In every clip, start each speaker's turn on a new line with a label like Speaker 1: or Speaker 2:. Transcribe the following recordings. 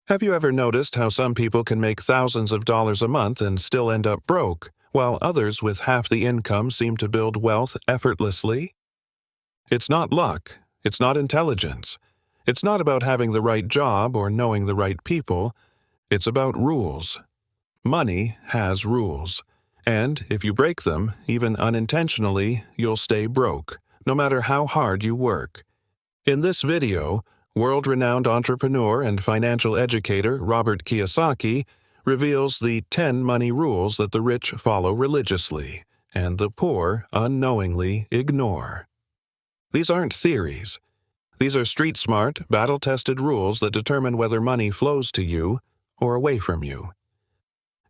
Speaker 1: Have you ever noticed how some people can make thousands of dollars a month and still end up broke, while others with half the income seem to build wealth effortlessly? It's not luck. It's not intelligence. It's not about having the right job or knowing the right people. It's about rules. Money has rules. And if you break them, even unintentionally, you'll stay broke, no matter how hard you work. In this video, world-renowned entrepreneur and financial educator Robert Kiyosaki reveals the 10 money rules that the rich follow religiously and the poor unknowingly ignore. These aren't theories. These are street-smart, battle-tested rules that determine whether money flows to you or away from you.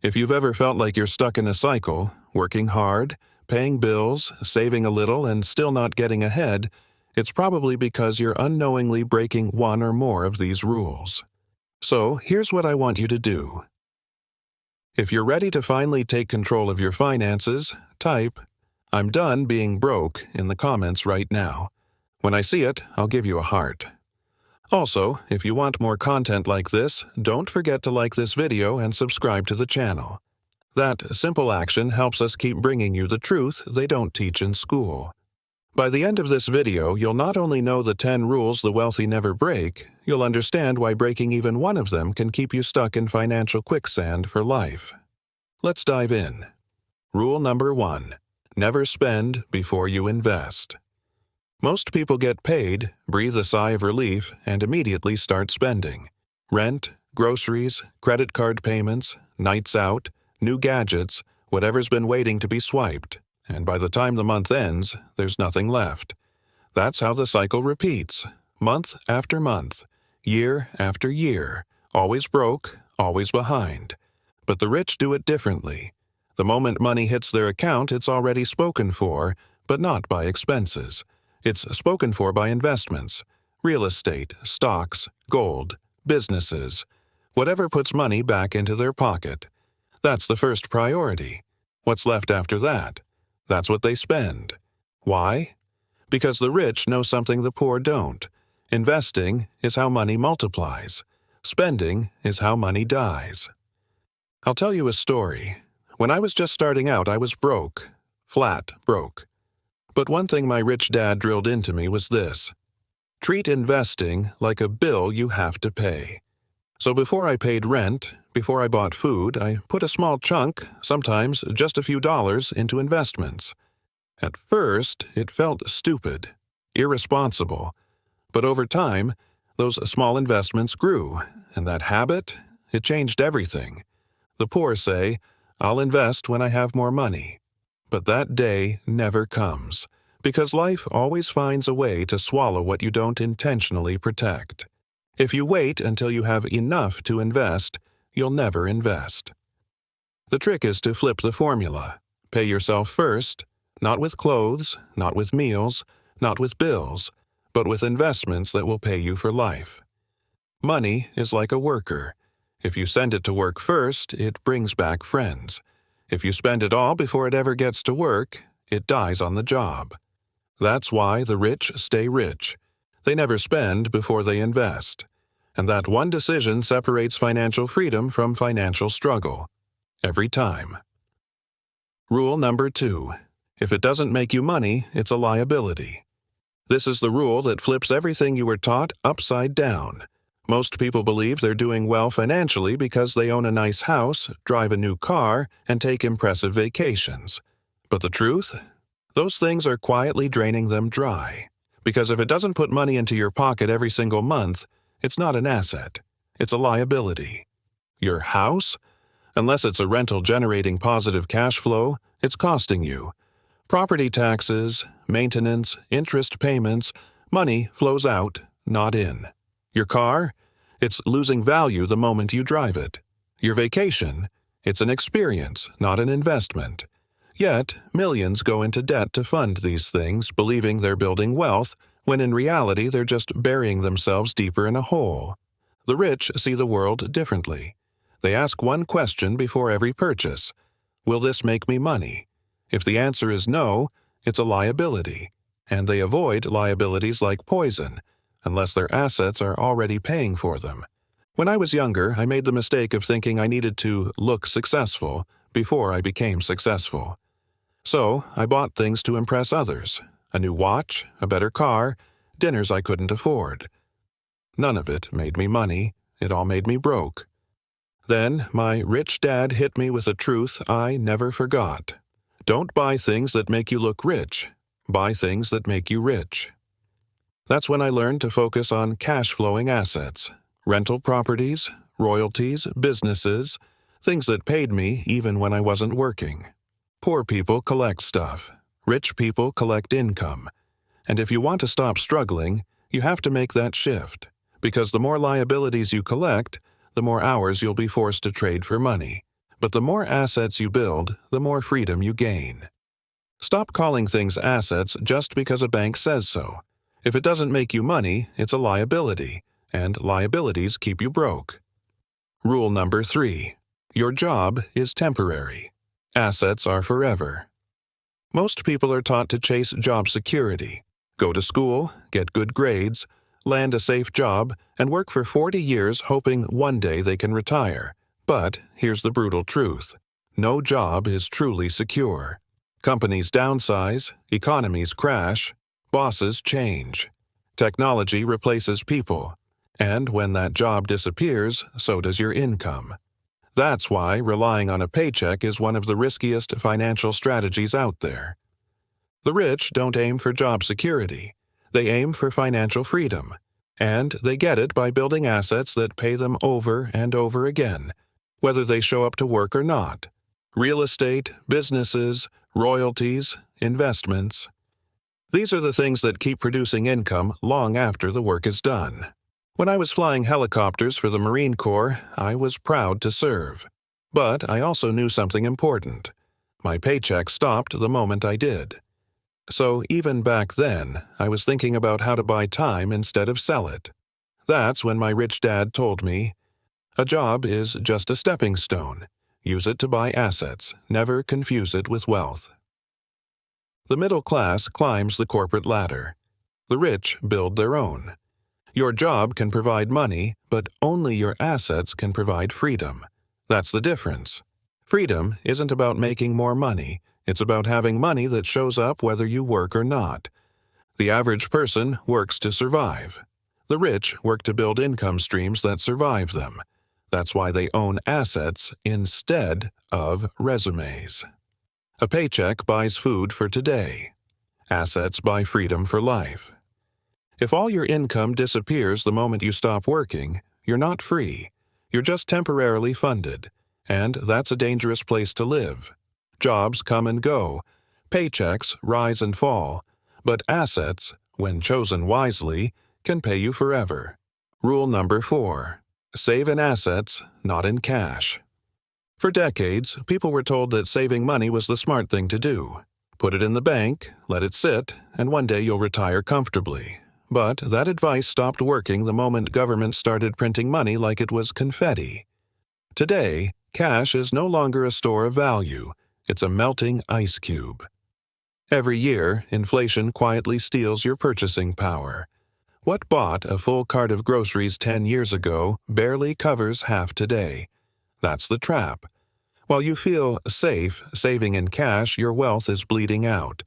Speaker 1: If you've ever felt like you're stuck in a cycle, working hard, paying bills, saving a little, and still not getting ahead, it's probably because you're unknowingly breaking one or more of these rules. So, here's what I want you to do. If you're ready to finally take control of your finances, type, "I'm done being broke" in the comments right now. When I see it, I'll give you a heart. Also, if you want more content like this, don't forget to like this video and subscribe to the channel. That simple action helps us keep bringing you the truth they don't teach in school. By the end of this video, you'll not only know the 10 rules the wealthy never break, you'll understand why breaking even one of them can keep you stuck in financial quicksand for life. Let's dive in. Rule number 1. Never spend before you invest. Most people get paid, breathe a sigh of relief, and immediately start spending. Rent, groceries, credit card payments, nights out, new gadgets, whatever's been waiting to be swiped. And by the time the month ends, there's nothing left. That's how the cycle repeats, month after month, year after year, always broke, always behind. But the rich do it differently. The moment money hits their account, it's already spoken for, but not by expenses. It's spoken for by investments, real estate, stocks, gold, businesses, whatever puts money back into their pocket. That's the first priority. What's left after that? That's what they spend. Why? Because the rich know something the poor don't. Investing is how money multiplies. Spending is how money dies. I'll tell you a story. When I was just starting out, I was broke. Flat broke. But one thing my rich dad drilled into me was this: treat investing like a bill you have to pay. So before I paid rent, before I bought food, I put a small chunk, sometimes just a few dollars, into investments. At first, it felt stupid, irresponsible. But over time, those small investments grew, and that habit, it changed everything. The poor say, "I'll invest when I have more money." But that day never comes, because life always finds a way to swallow what you don't intentionally protect. If you wait until you have enough to invest, you'll never invest. The trick is to flip the formula. Pay yourself first, not with clothes, not with meals, not with bills, but with investments that will pay you for life. Money is like a worker. If you send it to work first, it brings back friends. If you spend it all before it ever gets to work, it dies on the job. That's why the rich stay rich. They never spend before they invest. And that one decision separates financial freedom from financial struggle. Every time. Rule number 2. If it doesn't make you money, it's a liability. This is the rule that flips everything you were taught upside down. Most people believe they're doing well financially because they own a nice house, drive a new car, and take impressive vacations. But the truth? Those things are quietly draining them dry. Because if it doesn't put money into your pocket every single month, it's not an asset. It's a liability. Your house? Unless it's a rental generating positive cash flow, it's costing you. Property taxes, maintenance, interest payments, money flows out, not in. Your car? It's losing value the moment you drive it. Your vacation? It's an experience, not an investment. Yet, millions go into debt to fund these things, believing they're building wealth, when in reality they're just burying themselves deeper in a hole. The rich see the world differently. They ask one question before every purchase: will this make me money? If the answer is no, it's a liability, and they avoid liabilities like poison, unless their assets are already paying for them. When I was younger, I made the mistake of thinking I needed to look successful before I became successful. So, I bought things to impress others: a new watch, a better car, dinners I couldn't afford. None of it made me money, it all made me broke. Then, my rich dad hit me with a truth I never forgot. Don't buy things that make you look rich. Buy things that make you rich. That's when I learned to focus on cash-flowing assets, rental properties, royalties, businesses, things that paid me even when I wasn't working. Poor people collect stuff. Rich people collect income. And if you want to stop struggling, you have to make that shift, because the more liabilities you collect, the more hours you'll be forced to trade for money. But the more assets you build, the more freedom you gain. Stop calling things assets just because a bank says so. If it doesn't make you money, it's a liability, and liabilities keep you broke. Rule number 3. Your job is temporary. Assets are forever. Most people are taught to chase job security. Go to school, get good grades, land a safe job, and work for 40 years hoping one day they can retire. But here's the brutal truth. No job is truly secure. Companies downsize, economies crash, bosses change. Technology replaces people. And when that job disappears, so does your income. That's why relying on a paycheck is one of the riskiest financial strategies out there. The rich don't aim for job security. They aim for financial freedom. And they get it by building assets that pay them over and over again, whether they show up to work or not. Real estate, businesses, royalties, investments. These are the things that keep producing income long after the work is done. When I was flying helicopters for the Marine Corps, I was proud to serve. But I also knew something important. My paycheck stopped the moment I did. So even back then, I was thinking about how to buy time instead of sell it. That's when my rich dad told me, "A job is just a stepping stone. Use it to buy assets. Never confuse it with wealth." The middle class climbs the corporate ladder. The rich build their own. Your job can provide money, but only your assets can provide freedom. That's the difference. Freedom isn't about making more money. It's about having money that shows up whether you work or not. The average person works to survive. The rich work to build income streams that survive them. That's why they own assets instead of resumes. A paycheck buys food for today. Assets buy freedom for life. If all your income disappears the moment you stop working, you're not free. You're just temporarily funded. And that's a dangerous place to live. Jobs come and go. Paychecks rise and fall. But assets, when chosen wisely, can pay you forever. Rule number 4. Save in assets, not in cash. For decades, people were told that saving money was the smart thing to do. Put it in the bank, let it sit, and one day you'll retire comfortably. But that advice stopped working the moment government started printing money like it was confetti. Today, cash is no longer a store of value. It's a melting ice cube. Every year, inflation quietly steals your purchasing power. What bought a full cart of groceries 10 years ago barely covers half today. That's the trap. While you feel safe saving in cash, your wealth is bleeding out.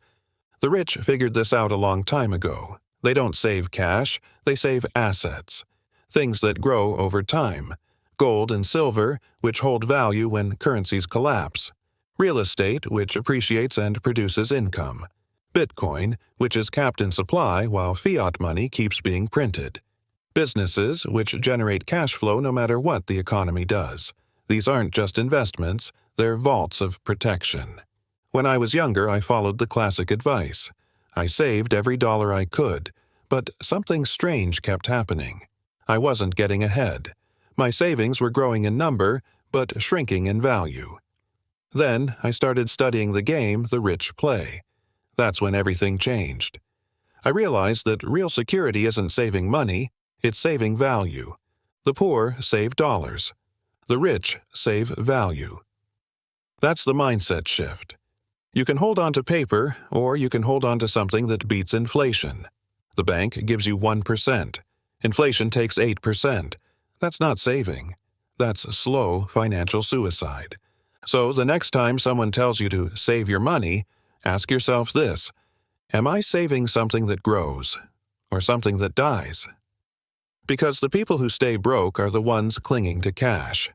Speaker 1: The rich figured this out a long time ago. They don't save cash, they save assets. Things that grow over time. Gold and silver, which hold value when currencies collapse. Real estate, which appreciates and produces income. Bitcoin, which is capped in supply while fiat money keeps being printed. Businesses, which generate cash flow no matter what the economy does. These aren't just investments, they're vaults of protection. When I was younger, I followed the classic advice. I saved every dollar I could, but something strange kept happening. I wasn't getting ahead. My savings were growing in number, but shrinking in value. Then I started studying the game the rich play. That's when everything changed. I realized that real security isn't saving money, it's saving value. The poor save dollars. The rich save value. That's the mindset shift. You can hold on to paper, or you can hold on to something that beats inflation. The bank gives you 1%. Inflation takes 8%. That's not saving. That's slow financial suicide. So the next time someone tells you to save your money, ask yourself this: am I saving something that grows or something that dies? Because the people who stay broke are the ones clinging to cash.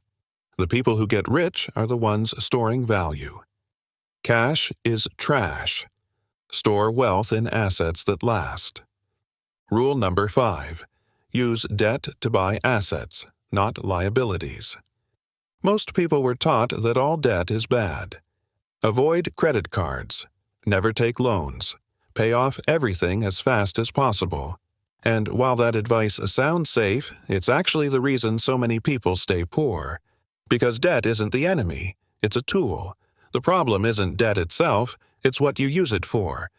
Speaker 1: The people who get rich are the ones storing value. Cash is trash. Store wealth in assets that last. Rule number 5. Use debt to buy assets, not liabilities. Most people were taught that all debt is bad. Avoid credit cards. Never take loans. Pay off everything as fast as possible. And while that advice sounds safe, it's actually the reason so many people stay poor. Because debt isn't the enemy, it's a tool. The problem isn't debt itself, it's what you use it for.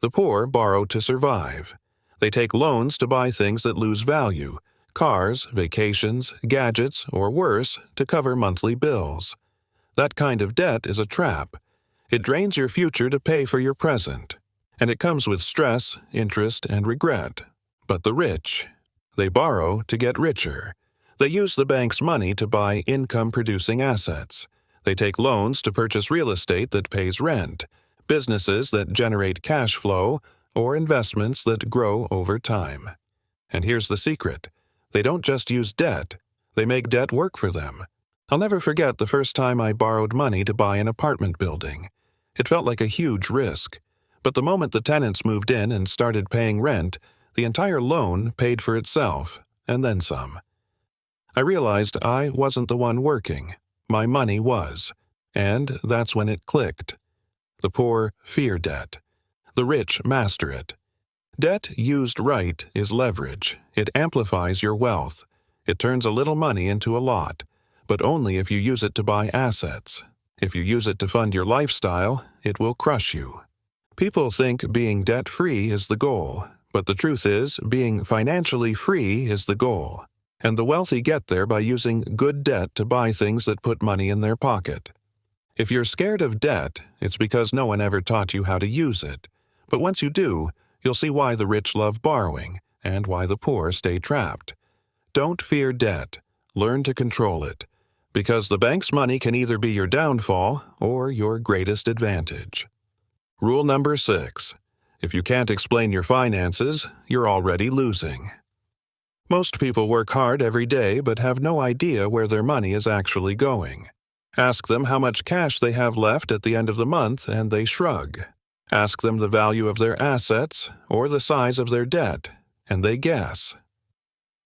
Speaker 1: The poor borrow to survive. They take loans to buy things that lose value: cars, vacations, gadgets, or worse, to cover monthly bills. That kind of debt is a trap. It drains your future to pay for your present. And it comes with stress, interest, and regret. But the rich, they borrow to get richer. They use the bank's money to buy income-producing assets. They take loans to purchase real estate that pays rent, businesses that generate cash flow, or investments that grow over time. And here's the secret: they don't just use debt, they make debt work for them. I'll never forget the first time I borrowed money to buy an apartment building. It felt like a huge risk. But the moment the tenants moved in and started paying rent, the entire loan paid for itself, and then some. I realized I wasn't the one working. My money was. And that's when it clicked. The poor fear debt. The rich master it. Debt used right is leverage. It amplifies your wealth. It turns a little money into a lot, but only if you use it to buy assets. If you use it to fund your lifestyle, it will crush you. People think being debt-free is the goal, but the truth is, being financially free is the goal. And the wealthy get there by using good debt to buy things that put money in their pocket. If you're scared of debt, it's because no one ever taught you how to use it. But once you do, you'll see why the rich love borrowing and why the poor stay trapped. Don't fear debt. Learn to control it. Because the bank's money can either be your downfall or your greatest advantage. Rule number 6. If you can't explain your finances, you're already losing. Most people work hard every day but have no idea where their money is actually going. Ask them how much cash they have left at the end of the month and they shrug. Ask them the value of their assets or the size of their debt, and they guess.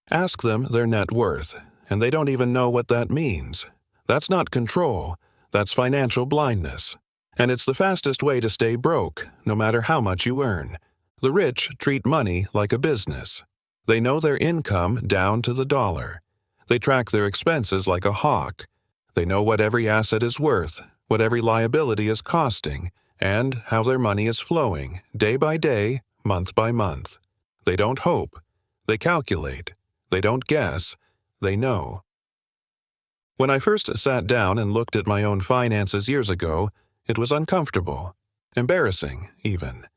Speaker 1: Ask them their net worth, and they don't even know what that means. That's not control, that's financial blindness. And it's the fastest way to stay broke, no matter how much you earn. The rich treat money like a business. They know their income down to the dollar. They track their expenses like a hawk. They know what every asset is worth, what every liability is costing, and how their money is flowing, day by day, month by month. They don't hope. They calculate. They don't guess. They know. When I first sat down and looked at my own finances years ago, it was uncomfortable, embarrassing even.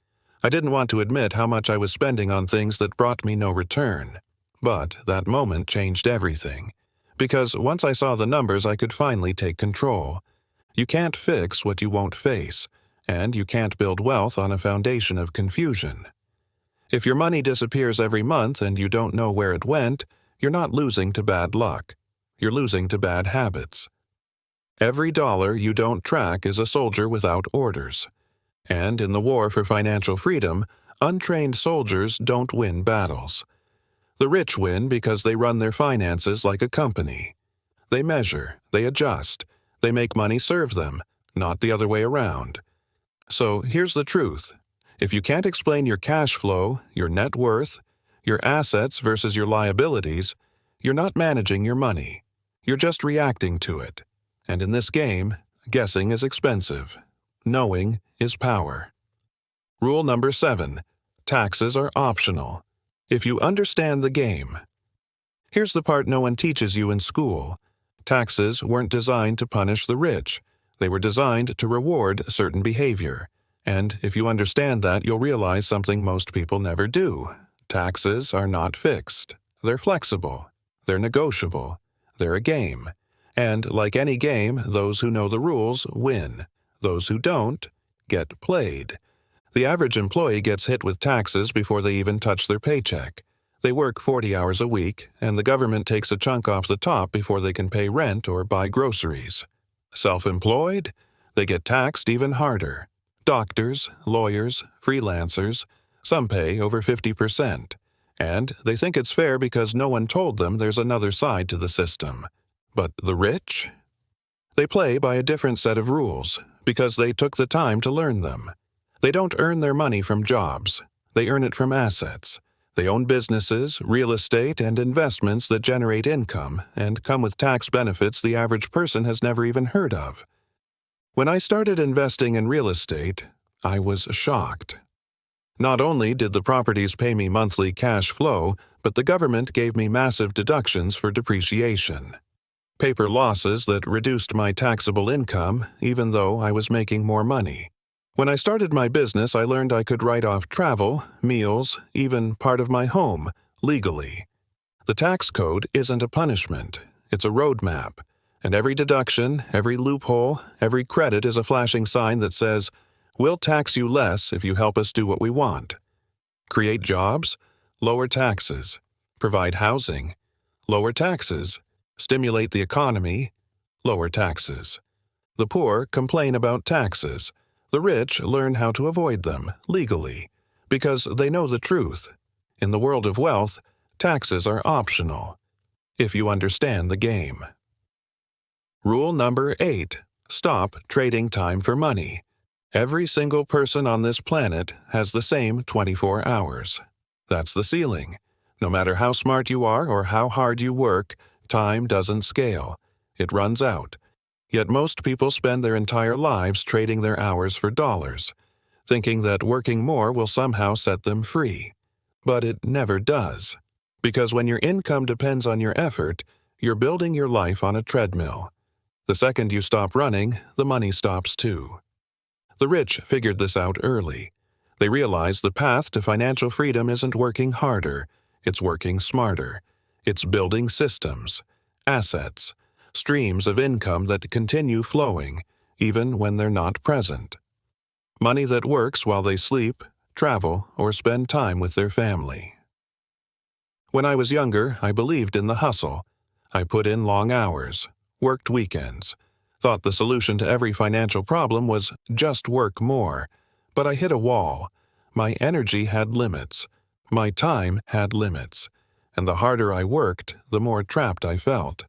Speaker 1: I didn't want to admit how much I was spending on things that brought me no return. But that moment changed everything. Because once I saw the numbers, I could finally take control. You can't fix what you won't face, and you can't build wealth on a foundation of confusion. If your money disappears every month and you don't know where it went, you're not losing to bad luck. You're losing to bad habits. Every dollar you don't track is a soldier without orders. And in the war for financial freedom, untrained soldiers don't win battles. The rich win because they run their finances like a company. They measure, they adjust, they make money serve them, not the other way around. So here's the truth. If you can't explain your cash flow, your net worth, your assets versus your liabilities, you're not managing your money. You're just reacting to it. And in this game, guessing is expensive. Knowing is power. Rule number 7. Taxes are optional. If you understand the game. Here's the part no one teaches you in school. Taxes weren't designed to punish the rich. They were designed to reward certain behavior. And if you understand that, you'll realize something most people never do. Taxes are not fixed. They're flexible. They're negotiable. They're a game. And like any game, those who know the rules win. Those who don't get played. The average employee gets hit with taxes before they even touch their paycheck. They work 40 hours a week, and the government takes a chunk off the top before they can pay rent or buy groceries. Self-employed? They get taxed even harder. Doctors, lawyers, freelancers, some pay over 50%. And they think it's fair because no one told them there's another side to the system. But the rich? They play by a different set of rules because they took the time to learn them. They don't earn their money from jobs. They earn it from assets. They own businesses, real estate, and investments that generate income and come with tax benefits the average person has never even heard of. When I started investing in real estate, I was shocked. Not only did the properties pay me monthly cash flow, but the government gave me massive deductions for depreciation. Paper losses that reduced my taxable income, even though I was making more money. When I started my business, I learned I could write off travel, meals, even part of my home, legally. The tax code isn't a punishment, it's a roadmap. And every deduction, every loophole, every credit is a flashing sign that says, "We'll tax you less if you help us do what we want." Create jobs, lower taxes. Provide housing, lower taxes. Stimulate the economy, lower taxes. The poor complain about taxes. The rich learn how to avoid them, legally, because they know the truth. In the world of wealth, taxes are optional, if you understand the game. Rule number 8. Stop trading time for money. Every single person on this planet has the same 24 hours. That's the ceiling. No matter how smart you are or how hard you work, time doesn't scale. It runs out. Yet most people spend their entire lives trading their hours for dollars, thinking that working more will somehow set them free. But it never does. Because when your income depends on your effort, you're building your life on a treadmill. The second you stop running, the money stops too. The rich figured this out early. They realized the path to financial freedom isn't working harder, it's working smarter. It's building systems, assets, streams of income that continue flowing, even when they're not present. Money that works while they sleep, travel, or spend time with their family. When I was younger, I believed in the hustle. I put in long hours, worked weekends, thought the solution to every financial problem was just work more. But I hit a wall. My energy had limits. My time had limits. And the harder I worked, the more trapped I felt.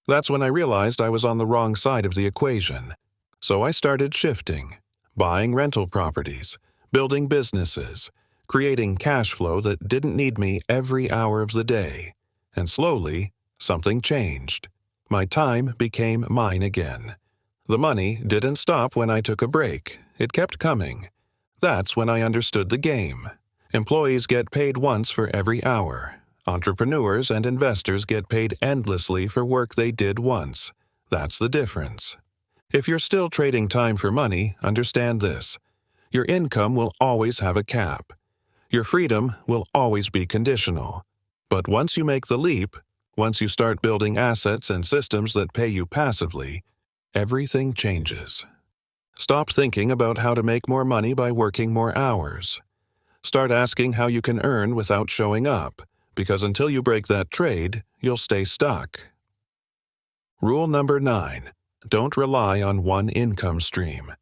Speaker 1: That's when I realized I was on the wrong side of the equation. So I started shifting, buying rental properties, building businesses, creating cash flow that didn't need me every hour of the day. And slowly, something changed. My time became mine again. The money didn't stop when I took a break. It kept coming. That's when I understood the game. Employees get paid once for every hour. Entrepreneurs and investors get paid endlessly for work they did once. That's the difference. If you're still trading time for money, understand this. Your income will always have a cap. Your freedom will always be conditional. But once you make the leap, once you start building assets and systems that pay you passively, everything changes. Stop thinking about how to make more money by working more hours. Start asking how you can earn without showing up, because until you break that trade, you'll stay stuck. Rule number 9. Don't rely on one income stream.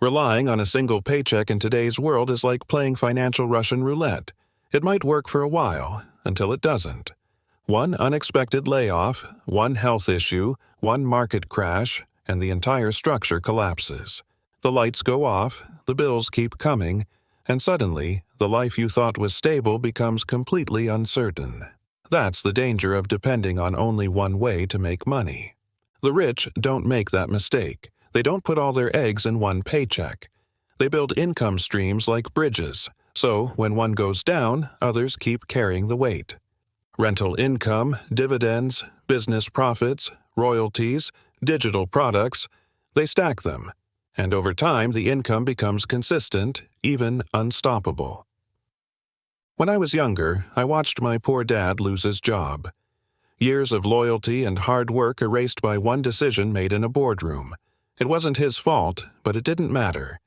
Speaker 1: Relying on a single paycheck in today's world is like playing financial Russian roulette. It might work for a while, until it doesn't. One unexpected layoff, one health issue, one market crash, and the entire structure collapses. The lights go off, the bills keep coming, and suddenly, the life you thought was stable becomes completely uncertain. That's the danger of depending on only one way to make money. The rich don't make that mistake. They don't put all their eggs in one paycheck. They build income streams like bridges, so when one goes down, others keep carrying the weight. Rental income, dividends, business profits, royalties, digital products, they stack them. And over time, the income becomes consistent, even unstoppable. When I was younger, I watched my poor dad lose his job. Years of loyalty and hard work erased by one decision made in a boardroom. It wasn't his fault, but it didn't matter.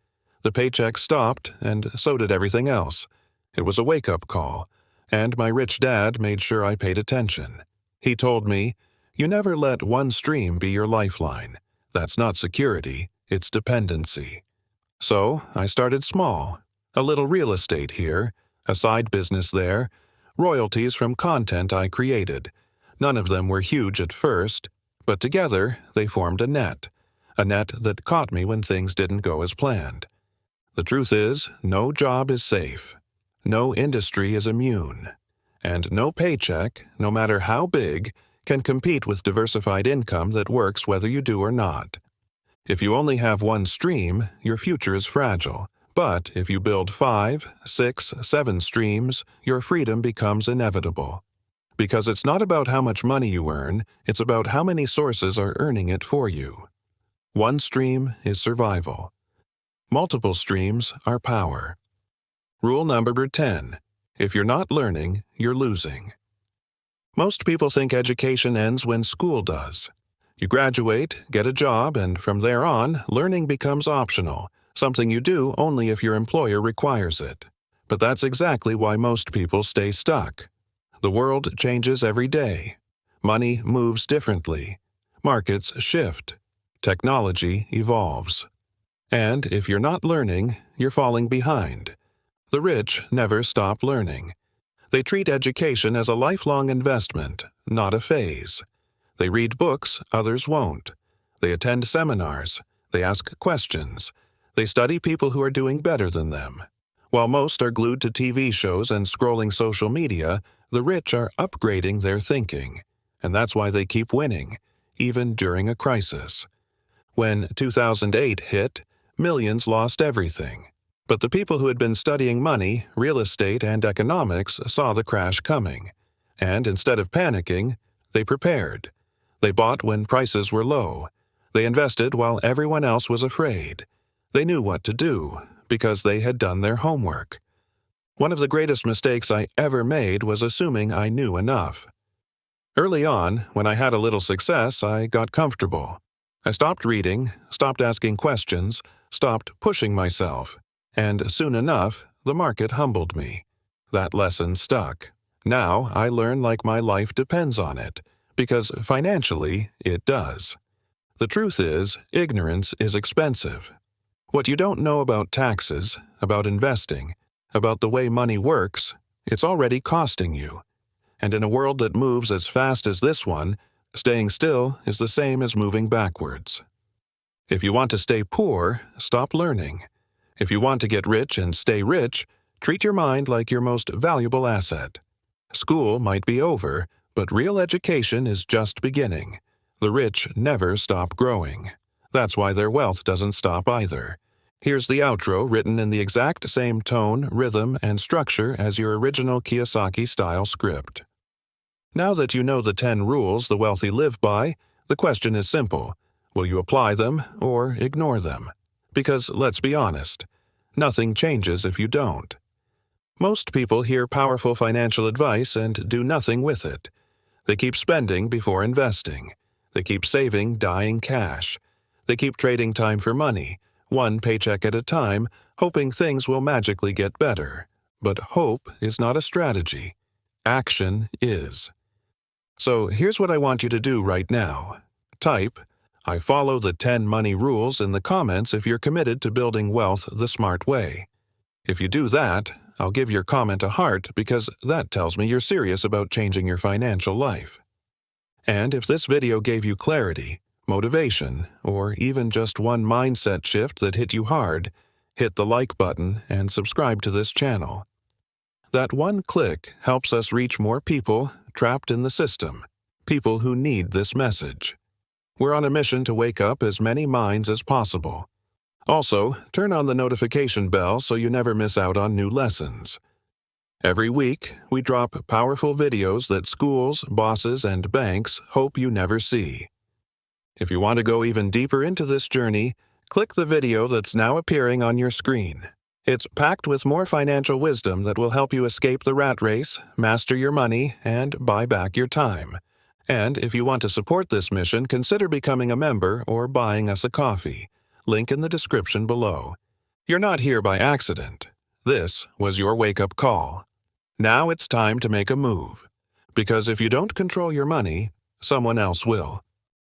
Speaker 1: The paycheck stopped, and so did everything else. It was a wake-up call, and my rich dad made sure I paid attention. He told me, "You never let one stream be your lifeline. That's not security, it's dependency." So I started small. A little real estate here, a side business there, royalties from content I created. None of them were huge at first, but together they formed a net that caught me when things didn't go as planned. The truth is, no job is safe. No industry is immune. And no paycheck, no matter how big, can compete with diversified income that works whether you do or not. If you only have one stream, your future is fragile. But if you build 5, 6, 7 streams, your freedom becomes inevitable. Because it's not about how much money you earn, it's about how many sources are earning it for you. One stream is survival. Multiple streams are power. Rule number 10. If you're not learning, you're losing. Most people think education ends when school does. You graduate, get a job, and from there on, learning becomes optional, something you do only if your employer requires it. But that's exactly why most people stay stuck. The world changes every day. Money moves differently. Markets shift. Technology evolves. And if you're not learning, you're falling behind. The rich never stop learning. They treat education as a lifelong investment, not a phase. They read books others won't. They attend seminars. They ask questions. They study people who are doing better than them. While most are glued to TV shows and scrolling social media, the rich are upgrading their thinking. And that's why they keep winning, even during a crisis. When 2008 hit, millions lost everything. But the people who had been studying money, real estate, and economics saw the crash coming. And instead of panicking, they prepared. They bought when prices were low. They invested while everyone else was afraid. They knew what to do, because they had done their homework. One of the greatest mistakes I ever made was assuming I knew enough. Early on, when I had a little success, I got comfortable. I stopped reading, stopped asking questions, stopped pushing myself, and soon enough, the market humbled me. That lesson stuck. Now I learn like my life depends on it, because financially, it does. The truth is, ignorance is expensive. What you don't know about taxes, about investing, about the way money works, it's already costing you. And in a world that moves as fast as this one, staying still is the same as moving backwards. If you want to stay poor, stop learning. If you want to get rich and stay rich, treat your mind like your most valuable asset. School might be over, but real education is just beginning. The rich never stop growing. That's why their wealth doesn't stop either. Here's the outro written in the exact same tone, rhythm, and structure as your original Kiyosaki-style script. Now that you know the 10 rules the wealthy live by, the question is simple. Will you apply them or ignore them? Because, let's be honest, nothing changes if you don't. Most people hear powerful financial advice and do nothing with it. They keep spending before investing. They keep saving dying cash. They keep trading time for money, one paycheck at a time, hoping things will magically get better. But hope is not a strategy. Action is. So here's what I want you to do right now. Type, "I follow the 10 money rules" in the comments if you're committed to building wealth the smart way. If you do that, I'll give your comment a heart because that tells me you're serious about changing your financial life. And if this video gave you clarity, motivation, or even just one mindset shift that hit you hard, hit the like button and subscribe to this channel. That one click helps us reach more people trapped in the system, people who need this message. We're on a mission to wake up as many minds as possible. Also, turn on the notification bell so you never miss out on new lessons. Every week, we drop powerful videos that schools, bosses, and banks hope you never see. If you want to go even deeper into this journey, click the video that's now appearing on your screen. It's packed with more financial wisdom that will help you escape the rat race, master your money, and buy back your time. And if you want to support this mission, consider becoming a member or buying us a coffee. Link in the description below. You're not here by accident. This was your wake-up call. Now it's time to make a move. Because if you don't control your money, someone else will.